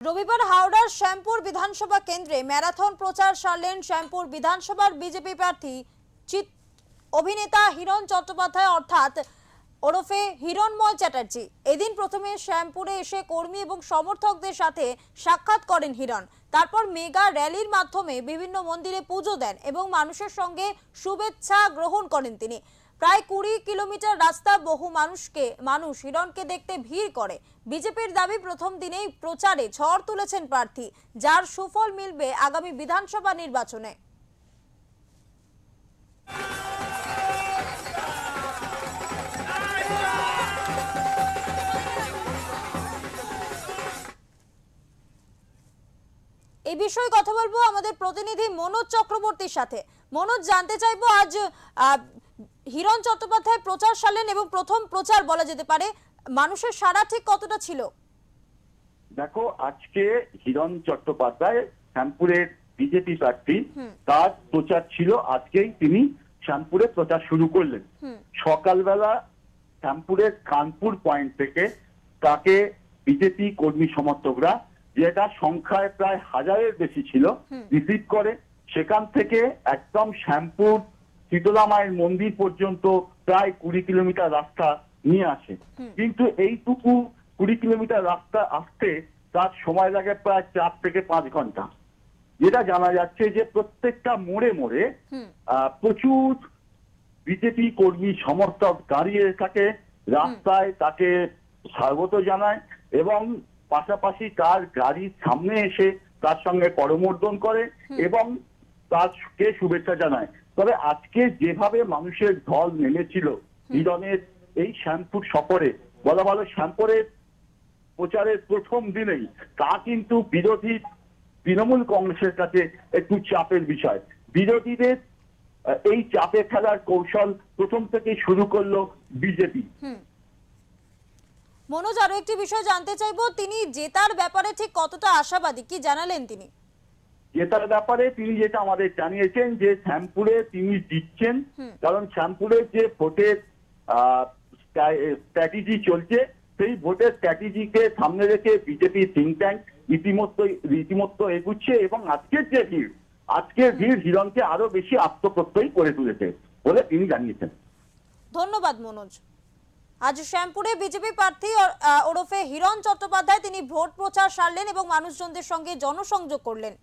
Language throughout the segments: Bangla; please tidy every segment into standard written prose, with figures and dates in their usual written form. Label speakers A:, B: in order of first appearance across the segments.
A: রবিবার হাওড়ার শ্যামপুর বিধানসভা কেন্দ্রে ম্যারাথন প্রচার সারলেন শ্যামপুর বিধানসভার বিজেপি প্রার্থী অভিনেতা হিরণ চট্টোপাধ্যায় অর্থাৎ ওরফে হিরণময় চ্যাটার্জি। এদিন প্রথমে শ্যামপুরে এসে কর্মী এবং সমর্থকদের সাথে সাক্ষাৎ করেন হিরণ। তারপর মেগা র্যালির মাধ্যমে বিভিন্ন মন্দিরে পুজো দেন এবং মানুষের সঙ্গে শুভেচ্ছা গ্রহণ করেন তিনি। প্রায় 20 কিলোমিটার রাস্তা বহু মানুষ হিরণকে দেখতে ভিড় করে। বিজেপির দাবি প্রথম দিনেই প্রচারে ঝড় তুলেছেন প্রার্থী, যার সুফল মিলবে আগামী বিধানসভা নির্বাচনে। এই বিষয়ে কথা বলবো আমাদের প্রতিনিধি মনোজ চক্রবর্তীর সাথে। মনোজ, জানতে চাইবো আজ হিরণ চট্টোপাধ্যায় প্রচার সারলেন এবং প্রথম প্রচার বলা যেতে পারে, মানুষের সাড়া ঠিক কতটা ছিল?
B: দেখো, আজকে হিরণ চট্টোপাধ্যায় শ্যামপুরের বিজেপি প্রার্থী, তার প্রচার ছিল। আজকেই তিনি শ্যামপুরে প্রচার শুরু করলেন। সকালবেলা শ্যামপুরের কানপুর পয়েন্ট থেকে তাকে বিজেপি কর্মী সমর্থকরা, যেটা সংখ্যায় প্রায় 1000-এর বেশি ছিল, রিসিভ করে। সেখান থেকে একদম শ্যামপুর শীতলা মায়ের মন্দির পর্যন্ত প্রায় 20 কিলোমিটার রাস্তা নিয়ে আসে। কিন্তু এইটুকু 20 কিলোমিটার রাস্তা আসতে তার সময় লাগে প্রায় 4 থেকে 5 ঘন্টা। যেটা জানা যাচ্ছে যে প্রত্যেকটা মোড়ে মোড়ে প্রচুর বিজেপি কর্মী সমর্থক দাঁড়িয়ে থাকে, রাস্তায় তাকে স্বাগত জানায় এবং পাশাপাশি তার গাড়ির সামনে এসে তার সঙ্গে করমর্দন করে এবং তাকে শুভেচ্ছা জানায়। তবে আজকে যেভাবে মানুষের ঢল নেমেছিল হিরণের এই শ্যামপুর সফরে, বলা ভালো শ্যামপুরের প্রচারের প্রথম দিনেই, তা কিন্তু বিরোধী তৃণমূল কংগ্রেসের কাছে একটু চাপের বিষয়। বিরোধীদের এই চাপে ফেলার কৌশল প্রথম থেকেই শুরু করলো বিজেপি।
A: মনোজ, আরো একটি বিষয় জানতে চাইবো, তিনি জেতার ব্যাপারে ঠিক কতটা আশাবাদী, কি জানালেন তিনি?
B: জেতার ব্যাপারে তিনি যেটা আমাদের জানিয়েছেন যে শ্যামপুরে তিনি জিতছেন, কারণ শ্যামপুরে যে ভোটের স্ট্র্যাটেজি চলছে, সেই ভোটের স্ট্র্যাটেজিকে সামনে রেখে বিজেপি থিঙ্ক ট্যাঙ্ক রীতিমতো এগুচ্ছে এবং আজকের ভিড় হিরণকে আরো বেশি আত্মপ্রত্যয়ী করে তুলেছে বলে তিনি জানিয়েছেন।
A: ধন্যবাদ মনোজ। আজ শ্যামপুরে বিজেপি প্রার্থী ওরফে হিরণ চট্টোপাধ্যায় তিনি ভোট প্রচার সারলেন এবং মানুষজনদের সঙ্গে জনসংযোগ করলেন।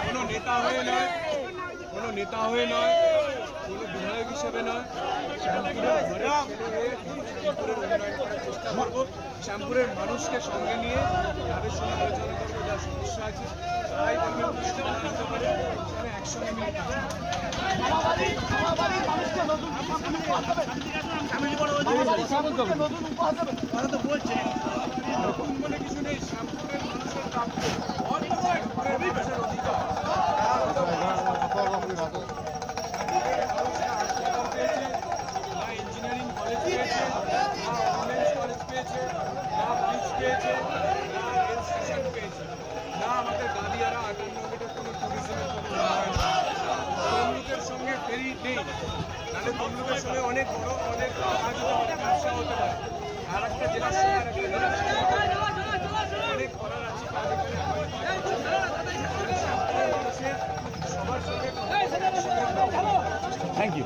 C: কোনো নেতা হয়ে নয়, কোনো বিধায়ক হিসেবে নয়, শ্যামপুরের মানুষকে সঙ্গে নিয়ে তাদের সঙ্গে আলোচনা করবো, যা সমস্যা আছে তারাই একসঙ্গে মিলে বলছে বলে কিছু নেই। শ্যামপুরের মানুষের প্রাপ্য ইঞ্জিনিয়ারিং কলেজ পেয়েছে, কলেজ পেয়েছে, না ব্রিজ পেয়েছে, না রেল স্টেশন পেয়েছে, না আমাদের গাদিয়ারা 58 মিটার কোনো ট্যুরিজমের কোনো তমলুকের সঙ্গে ফেরি নেই। তাহলে তমলুকের সঙ্গে অনেক বড় অনেক কাজ হতে পারে, ব্যবসা হতে পারে। আর একটা জেলার সঙ্গে আর একটা জেলার সঙ্গে অনেক করার আছে কাজ এখানে। সবার সঙ্গে থ্যাংক ইউ।